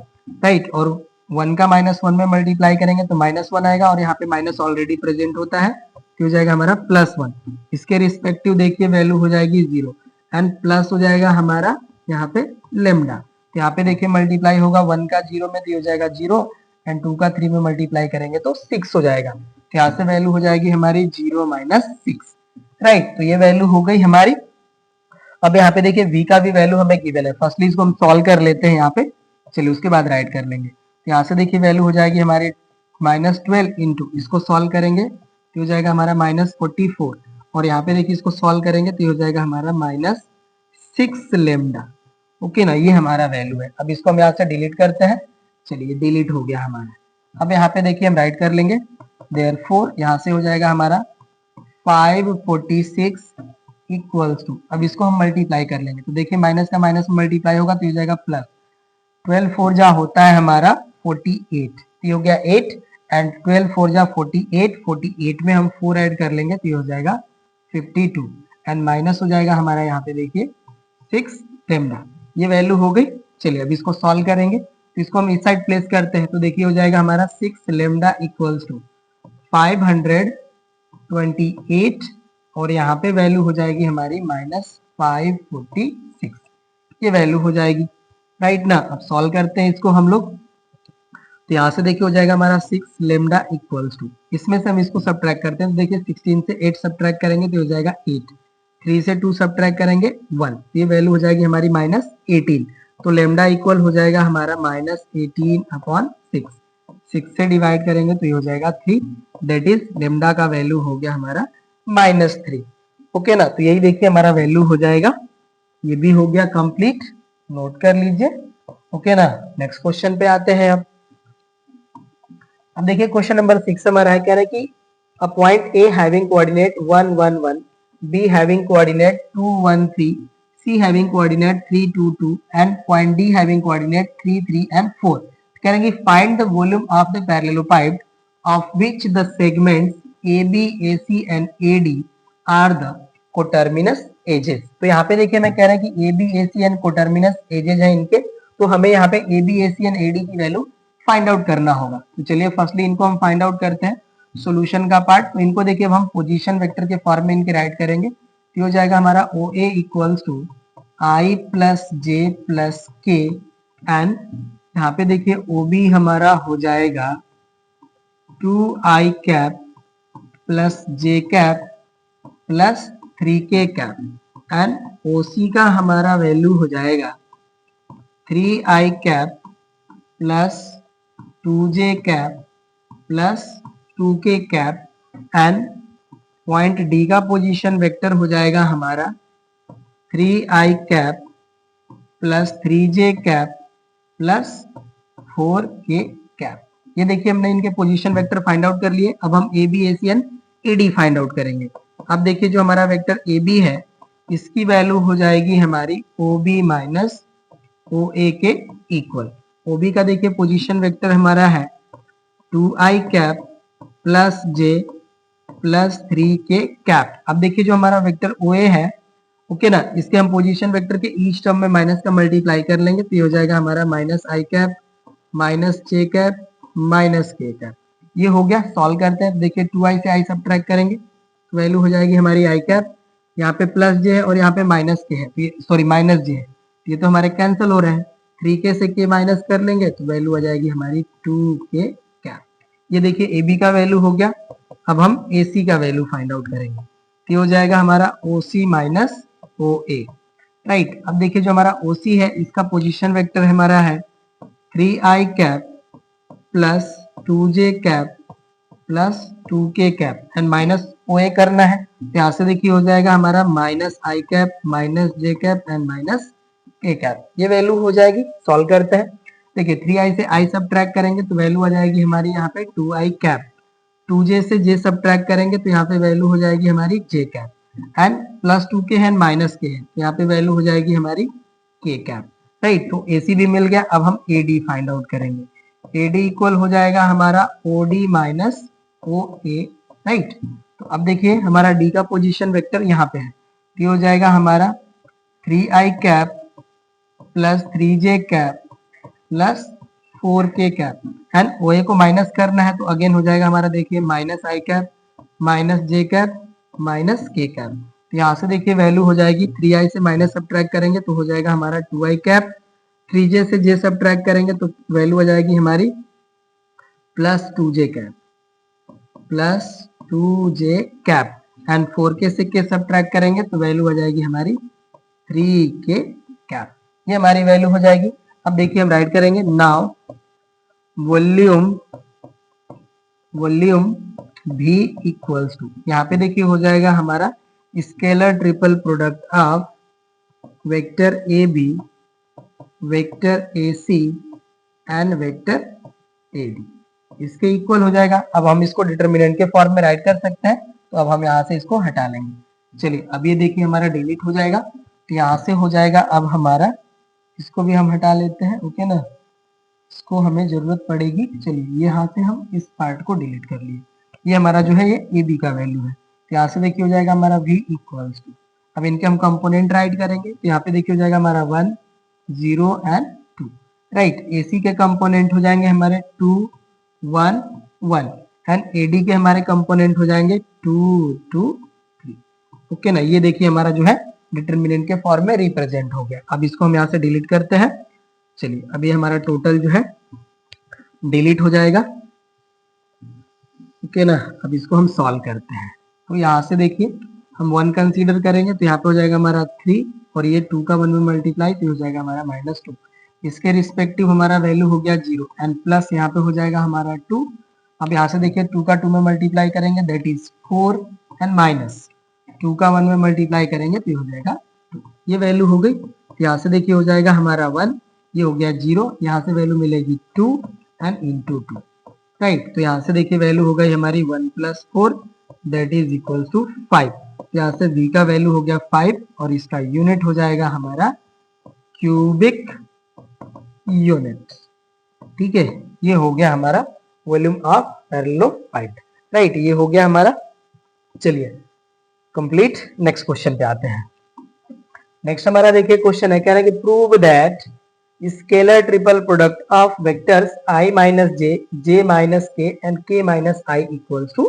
राइट, और 1 का -1 में मल्टीप्लाई करेंगे तो -1 आएगा, और यहाँ पे माइनस ऑलरेडी प्रेजेंट होता है तो हो जाएगा हमारा +1। इसके रिस्पेक्टिव देखिए वैल्यू हो जाएगी 0 एंड प्लस हो जाएगा हमारा यहाँ पे लेमडा। तो यहाँ पे देखिए मल्टीप्लाई होगा 1 का 0 में तो हो जाएगा 0 एंड 2 का 3 में मल्टीप्लाई करेंगे तो 6 हो जाएगा। तो यहाँ से वैल्यू हो जाएगी हमारी 0 - 6 राइट। तो ये वैल्यू हो गई हमारी। अब यहाँ पे देखिए v का भी वैल्यू हमें गिवन है, फर्स्टली इसको हम सॉल्व कर लेते हैं यहाँ पे, चलिए उसके बाद राइट कर लेंगे। तो यहाँ से देखिए वैल्यू हो जाएगी हमारे -12 इंटू इसको सॉल्व करेंगे तो हो जाएगा हमारा -44, और यहाँ पे देखिए इसको सॉल्व करेंगे तो हो जाएगा हमारा -6 लेमडा, ओके ना। ये हमारा वैल्यू है। अब इसको हम यहाँ से डिलीट करते हैं, चलिए डिलीट हो गया हमारा। अब यहाँ पे देखिए हम राइट कर लेंगे, देयरफॉर यहाँ से हो जाएगा हमारा 546 इक्वल्स टू, अब इसको हम मल्टीप्लाई कर लेंगे तो देखिए माइनस का माइनस मल्टीप्लाई होगा तो हो जाएगा प्लस 12 4 जा होता है हमारा 48, तो ये हो गया 8 एंड 12 4 जा 48, 48 में हम 4 ऐड कर लेंगे तो ये हो जाएगा 52 एंड माइनस हो जाएगा हमारा यहाँ पे देखिए 6 लेमडा। ये वैल्यू हो गई। चलिए अब इसको सॉल्व करेंगे तो इसको हम इस साइड प्लेस करते हैं तो देखिए हो जाएगा हमारा 6 लेमडा इक्वल्स टू 528 और यहाँ पे वैल्यू हो जाएगी हमारी -546, ये वैल्यू हो जाएगी राइट ना। अब सॉल्व करते हैं इसको हम लोग, तो यहाँ से देखिए हो जाएगा हमारा 6 लेमडा इक्वल्स टू, इसमें से हम इसको सब्ट्रैक्ट करते हैं तो देखिए 16 से 8 सब्ट्रैक्ट करेंगे तो हो जाएगा 8, 3 से 2 सब्ट्रैक्ट करेंगे 1, ये वैल्यू हो जाएगी हमारी -18, तो लेमडा इक्वल हो जाएगा हमारा -18/6, 6 से डिवाइड करेंगे तो ये हो जाएगा 3, दैट इज लेमडा का वैल्यू हो गया हमारा -3, ओके ना। तो यही देखिए हमारा वैल्यू हो जाएगा। ये भी हो गया कंप्लीट, नोट कर लीजिए, ओके ना। नेक्स्ट क्वेश्चन पे आते हैं। अब देखिए क्वेश्चन नंबर 6 हमारा है, कह रहा है कि a point A having coordinate 1 1 1, B having coordinate 2 1 3, C having coordinate 3 2 2 and point D having coordinate 3 3 and 4। कह रहे हैं कि find the volume of the parallelepiped of which the segments AB, AC and AD are the coterminous edges. तो यहाँ पे देखिए मैं कह रहा है कि AB, AC एंड कोटर्मिनस एजेस हैं इनके, तो हमें यहाँ पे AB, AC एंड AD की वैल्यू फाइंड आउट करना होगा। तो चलिए फर्स्टली इनको हम फाइंड आउट करते हैं, सॉल्यूशन का पार्ट। तो इनको देखिए हम पोजीशन वेक्टर के फॉर्म में इनके राइट करेंगे तो हो जाएगा हमारा OA equals to I plus J plus K and यहाँ पे देखिए OB हमारा हो जाएगा 2I cap plus J cap plus 3K cap and OC का हमारा वैल्यू हो जाएगा 3I cap plus 2J cap plus 2K cap and point D का पोजीशन वेक्टर हो जाएगा हमारा 3I cap plus 3J cap plus 4K cap. ये देखिए हमने इनके पोजीशन वेक्टर फाइंड आउट कर लिए। अब हम AB, AC and AD find out करेंगे। अब देखिए जो हमारा वेक्टर AB है इसकी वैल्यू हो जाएगी हमारी OB माइनस OA के इक्वल। OB का देखिए पोजीशन वेक्टर हमारा है 2I cap plus J plus 3k cap. अब देखिए जो हमारा वेक्टर ओ ए है, ओके ना, इसके हम पोजीशन वेक्टर के ईच टर्म में माइनस का मल्टीप्लाई कर लेंगे तो ये हो जाएगा हमारा minus i cap minus j cap minus के कैप। ये हो गया। सॉल्व करते हैं। देखिए 2i से i सब्ट्रैक्ट करेंगे तो वैल्यू हो जाएगी हमारी आई कैप, यहाँ पे प्लस जे है और यहाँ पे माइनस के है, सॉरी माइनस जे है, ये तो हमारे कैंसिल हो रहे हैं। 3k से k माइनस कर लेंगे तो वैल्यू आ जाएगी हमारी 2k कैप। ये देखिए ए बी का वैल्यू हो गया। अब हम ए सी का वैल्यू फाइंड आउट करेंगे तो हो जाएगा हमारा ओ सी माइनस ओ ए, राइट। अब देखिए जो हमारा ओ सी है इसका पोजीशन वेक्टर हमारा है 3i cap plus 2j cap plus 2k cap and minus O A करना है तो यहाँ से देखिए हो जाएगा हमारा minus i cap minus j cap and minus के कैप। ये वैल्यू हो जाएगी। सॉल्व करते हैं। देखिए 3i से i सब्ट्रैक्ट करेंगे तो वैल्यू आ जाएगी हमारी यहाँ पे 2i कैप, 2j से j सब्ट्रैक्ट करेंगे तो यहाँ पे वैल्यू हो जाएगी हमारी j cap and plus 2k है माइनस के है तो यहाँ पे वैल्यू हो जाएगी हमारी k कैप, राइट। तो AC भी मिल गया। अब हम AD फाइंड आउट करेंगे। AD इक्वल हो जाएगा हमारा OD माइनस OA, राइट। तो अब देखिए हमारा D का पोजीशन वेक्टर यहाँ पे है तो ये हो जाएगा हमारा 3i cap plus 3j cap plus 4k cap and OA को माइनस करना है तो अगेन हो जाएगा हमारा देखिए minus i cap minus j cap minus के कैप। तो यहाँ से देखिए वैल्यू हो जाएगी 3i से माइनस सब्ट्रैक्ट करेंगे तो हो जाएगा हमारा 2i कैप, 3j से j सब्ट्रैक्ट करेंगे तो वैल्यू आ जाएगी हमारी plus 2j cap plus 2j cap and 4k से k सब्ट्रैक्ट करेंगे तो वैल्यू आ जाएगी हमारी 3k कैप। ये हमारी वैल्यू हो जाएगी। अब देखिए हम राइट करेंगे now volume V equals to, यहाँ पे देखिए हो जाएगा हमारा scalar triple product of vector A B vector A C and vector A D, इसके इक्वल हो जाएगा। अब हम इसको डिटर्मिनेंट के फॉर्म में राइट कर सकते हैं तो अब हम यहाँ से इसको हटा लेंगे। चलिए अब ये देखिए हमारा डिलीट हो जाएगा तो यहाँ से हो जाएगा अब हमारा, इसको भी हम हटा लेते हैं, ओके ना, इसको हमें जरूरत पड़ेगी। चलिए यहाँ से हम इस पार्ट को डिलीट कर लिए। ये हमारा जो है ये ए बी का वैल्यू है तो यहाँ से देखिए हो जाएगा हमारा v इक्वल्स टू, अब इनके हम कंपोनेंट राइट करेंगे तो यहाँ पे देखिए हो जाएगा हमारा 1 0 एंड 2, राइट। AC के कंपोनेंट हो जाएंगे हमारे 2 1 1 एंड AD के हमारे कंपोनेंट हो जाएंगे 2 2 3, ओके ना। ये देखिए हमारा जो है डिटर्मिनेंट के फॉर्म में रिप्रेजेंट हो गया। अब इसको हम यहाँ से डिलीट करते हैं। चलिए अभी हमारा टोटल जो है डिलीट हो जाएगा, ओके ना। अब इसको हम सॉल्व करते हैं तो यहाँ से देखिए हम 1 कंसीडर करेंगे तो यहाँ पे हो जाएगा हमारा 3 और ये 2 का 1 में मल्टीप्लाई तो हो जाएगा हमारा -2। इसके रिस्पेक्टिव हमारा वैल्यू हो गया 0 एंड प्लस यहाँ पे हो जाएगा हमारा 2। अब यहाँ से देखिए 2 का 2 में मल्टीप्लाई करेंगे दैट इज 4 एंड माइनस 2 का 1 में मल्टीप्लाई करेंगे तो हो जाएगा 2। ये वैल्यू हो गई। यहाँ से देखिए हो जाएगा हमारा 1, ये हो गया 0, यहाँ से वैल्यू मिलेगी 2 एंड इंटू 2, राइट। तो यहाँ से देखिए वैल्यू हो गई हमारी 1 + 4 दैट इज इक्वल टू 5। यहाँ से v का वैल्यू हो गया 5 और इसका यूनिट हो जाएगा हमारा क्यूबिक यूनिट, ठीक है। ये हो गया हमारा वॉल्यूम ऑफ पैरेललोपाइड, राइट। ये हो गया हमारा। चलिए कंप्लीट। नेक्स्ट क्वेश्चन पे आते हैं। नेक्स्ट हमारा देखिए क्वेश्चन है, कह रहा है कि prove that scalar triple product of vectors i - j j - k and k - i equals to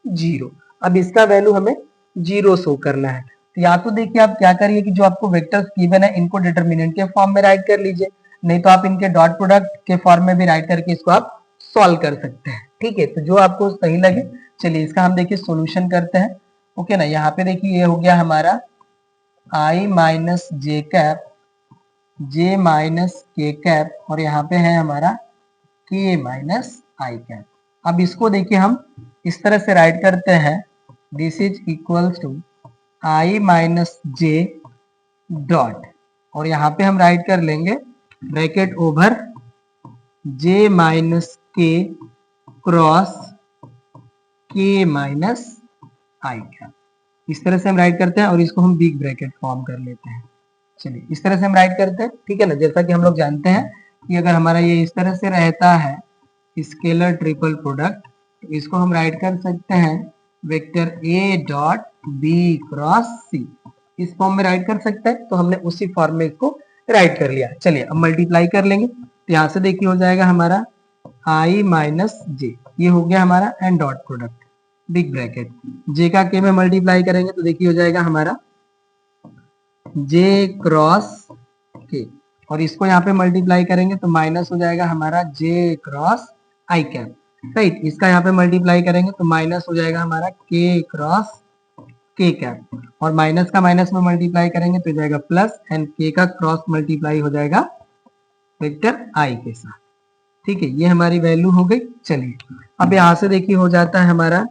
0। अब इसका वैल्यू हमें 0 शो करना है तो या तो देखिए आप क्या करिए कि जो आपको वेक्टर्स गिवन है इनको डिटर्मिनेंट के फॉर्म में राइट कर लीजिए, नहीं तो आप इनके डॉट प्रोडक्ट के फॉर्म में भी राइट करके इसको आप सॉल्व कर सकते हैं, ठीक है। तो जो आपको सही लगे। चलिए इसका हम देखिए सॉल्यूशन करते हैं, ओके ना। यहाँ पे देखिए ये हो गया हमारा i - j cap j - k cap और यहाँ पे है हमारा k - i कैप। अब इसको देखिए हम इस तरह से राइट करते हैं, this is equals to i - j dot और यहाँ पे हम राइट कर लेंगे bracket over j - k cross k - i cap. इस तरह से हम राइट करते हैं और इसको हम बिग ब्रैकेट फॉर्म कर लेते हैं। चलिए इस तरह से हम राइट करते हैं, ठीक है ना। जैसा कि हम लोग जानते हैं कि अगर हमारा ये इस तरह से रहता है स्केलर ट्रिपल प्रोडक्ट तो इसको हम राइट कर सकते हैं vector a dot b cross c, इस फॉर्म में राइट कर सकते हैं, तो हमने उसी फॉर्म में इसको राइट कर लिया। चलिए अब मल्टीप्लाई कर लेंगे, तो यहाँ से देखिए हो जाएगा हमारा आई माइनस जे, ये हो गया हमारा and dot product big bracket, j का के में मल्टीप्लाई करेंगे तो देखिए हो जाएगा हमारा जे क्रॉस के, और इसको यहाँ पे मल्टीप्लाई करेंगे तो माइनस हो जाएगा हमारा जे क्रॉस आई कैप, राइट। इसका यहाँ पे मल्टीप्लाई करेंगे तो माइनस हो जाएगा हमारा के क्रॉस के कैप, और माइनस का माइनस में मल्टीप्लाई करेंगे तो हो जाएगा प्लस, एंड के का क्रॉस मल्टीप्लाई हो जाएगा वेक्टर आई के साथ। ठीक है, ये हमारी वैल्यू हो गई। चलिए अब यहाँ से देखिए हो जाता है हमारा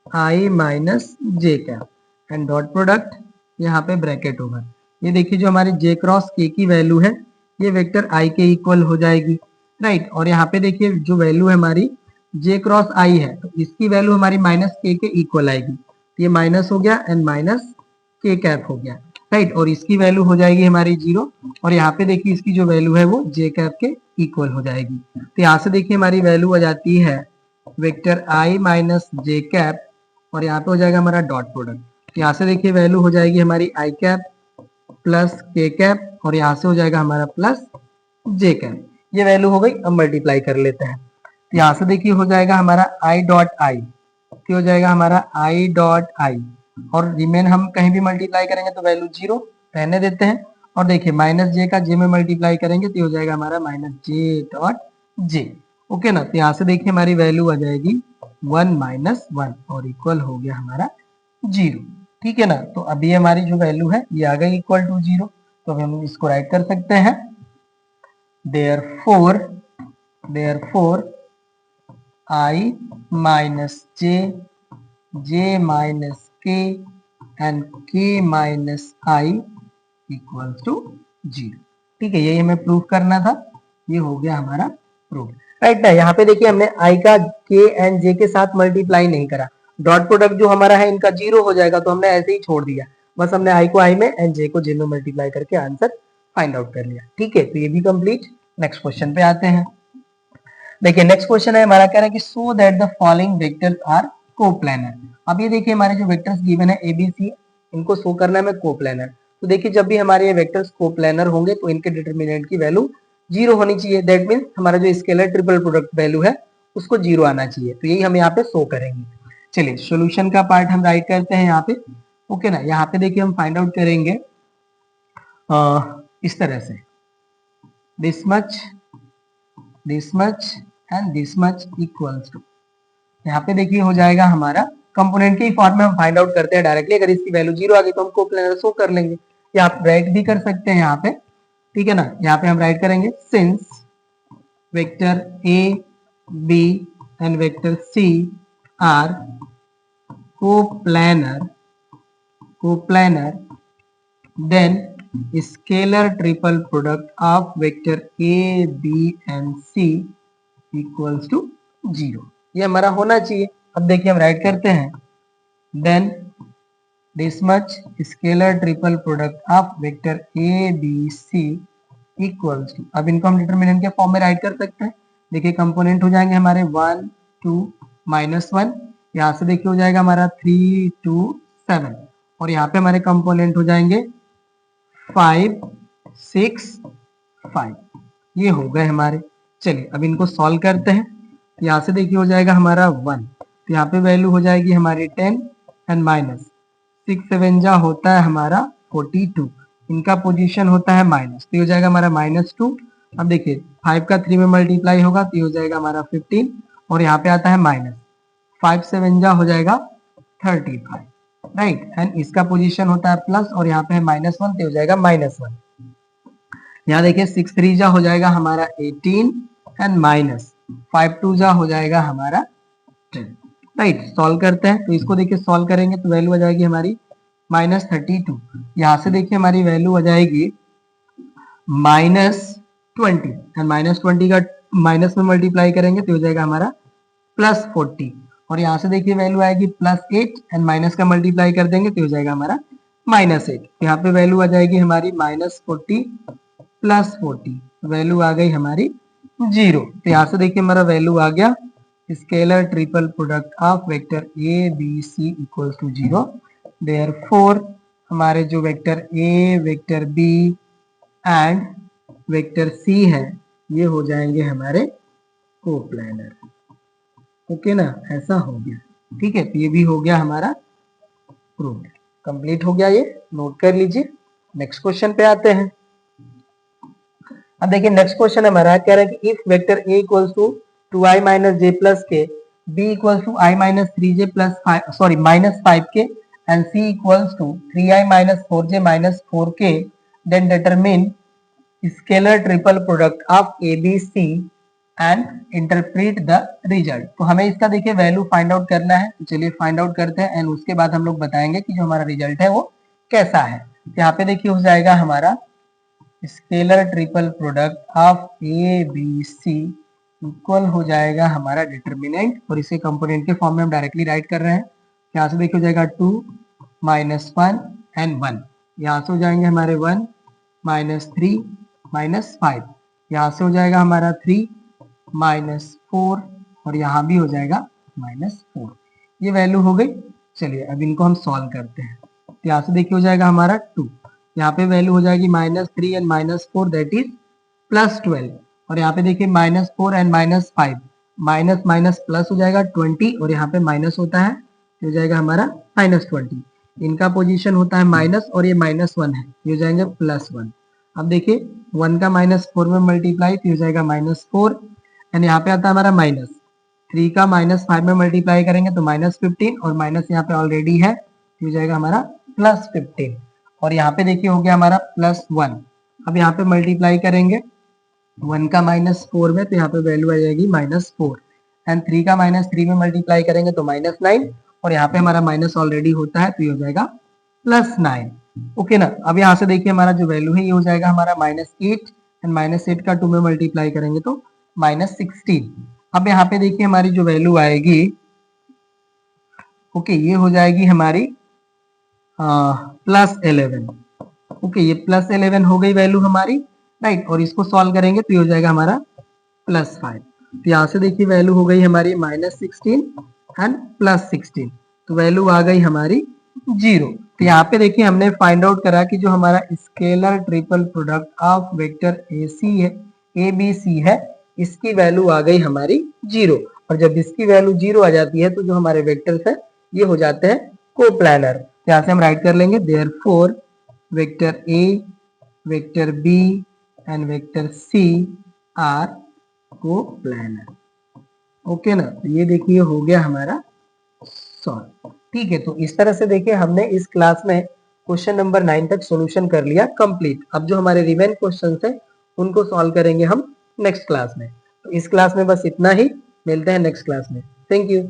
i minus j cap and dot product, यहाँ पे ब्रैकेट होगा। ये देखिए जो हमारी जे क्रॉस के की वैल्यू है ये वेक्टर आई के इक्वल हो जाएगी, राइट। और यहाँ पे देखिए जो वैल्यू है हमारी जे क्रॉस आई है तो इसकी वैल्यू हमारी माइनस के इक्वल आएगी, ये माइनस हो गया एंड माइनस के कैप हो गया, राइट। और इसकी वैल्यू हो जाएगी हमारी 0, और यहाँ पे देखिए इसकी जो वैल्यू है वो जे कैप के इक्वल हो जाएगी। तो यहाँ से देखिए हमारी वैल्यू आ जाती है वेक्टर आई माइनस जे कैप, और यहाँ पे हो जाएगा हमारा डॉट प्रोडक्ट। यहाँ से देखिए वैल्यू हो जाएगी हमारी आई कैप प्लस के कैप, और यहाँ से हो जाएगा हमारा प्लस जे कैप, ये वैल्यू हो गई। अब मल्टीप्लाई कर लेते हैं, तो यहाँ से देखिए हो जाएगा हमारा आई डॉट आई, तो हो जाएगा हमारा आई डॉट आई, और रिमेन हम कहीं भी मल्टीप्लाई करेंगे तो वैल्यू 0 रहने देते हैं, और देखिए माइनस जे का जे में मल्टीप्लाई करेंगे तो हो जाएगा हमारा minus J dot J, okay ना। तो यहाँ से देखिए हमारी वैल्यू आ जाएगी 1 माइनस 1 और इक्वल हो गया हमारा 0, ठीक है ना। तो अभी हमारी जो वैल्यू है ये आ गई इक्वल टू 0, तो अभी हम इसको राइट कर सकते हैं, therefore I minus J, J minus के एंड के माइनस आई इक्वल टू 0, ठीक है। यही हमें प्रूफ करना था, ये हो गया हमारा प्रूफ, राइट ना। यहाँ पे देखिए हमने आई का के एंड जे के साथ मल्टीप्लाई नहीं करा, डॉट प्रोडक्ट जो हमारा है इनका 0 हो जाएगा, तो हमने ऐसे ही छोड़ दिया, बस हमने आई को आई में एंड जे को जे में मल्टीप्लाई करके आंसर फाइंड आउट कर लिया, ठीक है। तो ये भी कंप्लीट। नेक्स्ट क्वेश्चन पे आते हैं। देखिए नेक्स्ट क्वेश्चन है हमारा, कह रहा है कि so that the following vectors are coplanar. अब ये देखिए हमारे जो वेक्टर्स गिवन है ए बी सी, इनको शो करना है हमें कोप्लानर। तो देखिए जब भी हमारे ये वेक्टर्स कोप्लानर होंगे तो इनके डिटरमिनेंट की वैल्यू 0 होनी चाहिए, दैट मीन्स हमारा जो स्केलर ट्रिपल प्रोडक्ट वैल्यू है उसको 0 आना चाहिए, तो यही हम यहाँ पे शो करेंगे। चलिए सोल्यूशन का पार्ट हम राइट करते हैं यहाँ पे, ओके ना। यहाँ पे देखिए हम फाइंड आउट करेंगे इस तरह से, this much and this much equals to, यहाँ पे देखिए हो जाएगा हमारा कंपोनेंट के ही फॉर्म में हम फाइंड आउट करते हैं डायरेक्टली। अगर इसकी वैल्यू 0 आ गई तो हम कोप्लानर शो कर लेंगे, या आप राइट भी कर सकते हैं यहाँ पे, ठीक है ना। यहाँ पे हम राइट करेंगे since vector A B and vector C are coplanar then scalar triple product of vector A B and C equals to 0, ये हमारा होना चाहिए। अब देखिए हम राइट करते हैं, then this much scalar triple product of vector A B C equals to, अब इनको हम डिटरमिनेंट के फॉर्म में राइट कर सकते हैं। देखिए कंपोनेंट हो जाएंगे हमारे 1 2 -1, यहाँ से देखिए हो जाएगा हमारा 3 2 7, और यहाँ पे हमारे कंपोनेंट हो जाएंगे 5 6 5, ये हो गए हमारे। चलिए अब इनको सॉल्व करते हैं, यहाँ से देखिए हो जाएगा हमारा 1, तो यहाँ पे वैल्यू हो जाएगी हमारी 10 एंड माइनस 6 7 जा होता है हमारा 42, इनका पोजीशन होता है माइनस, तो हो जाएगा हमारा -2। अब देखिए 5 का 3 में मल्टीप्लाई होगा तो हो जाएगा हमारा 15, और यहाँ पे आता है माइनस 5 7 जा हो जाएगा 35, राइट। एंड इसका पोजीशन होता है प्लस, और यहाँ पे है -1 तो हो जाएगा -1। यहाँ देखिए 6 3 जा हो जाएगा हमारा 18 एंड माइनस 5 2 जा हो जाएगा हमारा 10, राइट। सॉल्व करते हैं, तो इसको देखिए सॉल्व करेंगे तो वैल्यू आ जाएगी हमारी -32, यहाँ से देखिए हमारी वैल्यू आ जाएगी -20, एंड -20 का माइनस में मल्टीप्लाई करेंगे तो हो जाएगा हमारा +40, और यहाँ से देखिए वैल्यू आएगी +8 एंड माइनस का मल्टीप्लाई कर देंगे तो हो जाएगा हमारा -8, यहाँ पे वैल्यू आ जाएगी हमारी -40 +40, वैल्यू आ गई हमारी 0, तो यहाँ से देखिए हमारा वैल्यू आ गया scalar triple product of vector A B C equal to 0। Therefore हमारे जो vector A, vector B and vector C है ये हो जाएंगे हमारे कोप्लानर। ओके ना, ऐसा हो गया। ठीक है, तो ये भी हो गया हमारा प्रूफ, कंप्लीट हो गया, ये नोट कर लीजिए। नेक्स्ट क्वेश्चन पे आते हैं। अब देखिए नेक्स्ट क्वेश्चन हमारा क्या रहा है कि if vector A equals to 2i minus j plus k, b equals to i minus 3j plus minus 5k and C equals to 3i minus 4j minus 4k, then determine scalar triple product of A B c and interpret the result. तो हमें इसका देखिए value find out करना है, तो चलिए find out करते हैं एंड उसके बाद हम लोग बताएंगे कि जो हमारा रिजल्ट है वो कैसा है। यहाँ पे देखिए हो जाएगा हमारा scalar triple product of A B C equal हो जाएगा हमारा डिटर्मिनेंट, और इसे कंपोनेंट के फॉर्म में हम डायरेक्टली राइट कर रहे हैं। यहाँ से देखिए हो जाएगा 2 माइनस 1 एंड 1, यहाँ से हो जाएंगे हमारे 1 माइनस 3 माइनस 5, यहाँ से हो जाएगा हमारा 3 माइनस 4 और यहाँ भी हो जाएगा माइनस 4। ये वैल्यू हो गई। चलिए अब इनको हम सॉल्व करते हैं। तो यहाँ से देखिए हो जाएगा हमारा 2, यहाँ पे वैल्यू हो जाएगी minus 3 and minus 4 that is plus 12, और यहाँ पे देखिए minus 4 and minus 5, minus minus plus हो जाएगा 20 और यहाँ पे माइनस होता है तो हो जाएगा हमारा माइनस 20। इनका पोजीशन होता है माइनस और ये माइनस 1 है, ये हो जाएंगे प्लस 1। अब देखिए 1 का माइनस 4 में मल्टीप्लाई तो हो जाएगा माइनस 4 एंड यहाँ पे आता है हमारा माइनस 3 का माइनस 5 में मल्टीप्लाई करेंगे तो माइनस 15 और माइनस यहाँ पे ऑलरेडी है तो हो जाएगा हमारा प्लस 15, और यहाँ पे देखिए हो गया हमारा प्लस 1। अब यहाँ पे मल्टीप्लाई करेंगे 1 का माइनस 4 में तो यहाँ पे वैल्यू आ जाएगी माइनस 4 एंड 3 का माइनस 3 में मल्टीप्लाई करेंगे तो माइनस 9, और यहाँ पे हमारा माइनस ऑलरेडी होता है तो ये हो जाएगा प्लस 9। ओके ना, अब यहाँ से देखिए हमारा जो वैल्यू है ये हो जाएगा हमारा माइनस 8 एंड माइनस 8 का 2 में मल्टीप्लाई करेंगे तो माइनस 16। अब यहाँ पे देखिए हमारी जो वैल्यू आएगी ओके ये हो जाएगी हमारी प्लस 11। ओके ये प्लस 11 हो गई वैल्यू हमारी, राइट, और इसको सॉल्व करेंगे तो ये हो जाएगा हमारा प्लस 5। तो यहाँ से देखिए वैल्यू हो गई हमारी माइनस 16 एंड प्लस 16, तो वैल्यू आ गई हमारी 0। तो यहाँ पे देखिए हमने फाइंड आउट करा कि जो हमारा scalar triple product of vector A c है, ए बी सी है, इसकी वैल्यू आ गई हमारी 0, और जब इसकी वैल्यू 0 आ जाती है तो जो हमारे वेक्टर्स है ये हो जाते हैं कोप्लानर। यहाँ से हम राइट कर लेंगे therefore vector A, vector B and vector C are coplanar. Okay ना, तो ये देखिए हो गया हमारा सॉल्व। ठीक है, तो इस तरह से देखिए हमने इस क्लास में क्वेश्चन नंबर 9 तक सॉल्यूशन कर लिया कंप्लीट। अब जो हमारे रिमेन क्वेश्चंस है उनको सॉल्व करेंगे हम नेक्स्ट क्लास में। तो इस क्लास में बस इतना ही, मिलते हैं नेक्स्ट क्लास में। Thank you.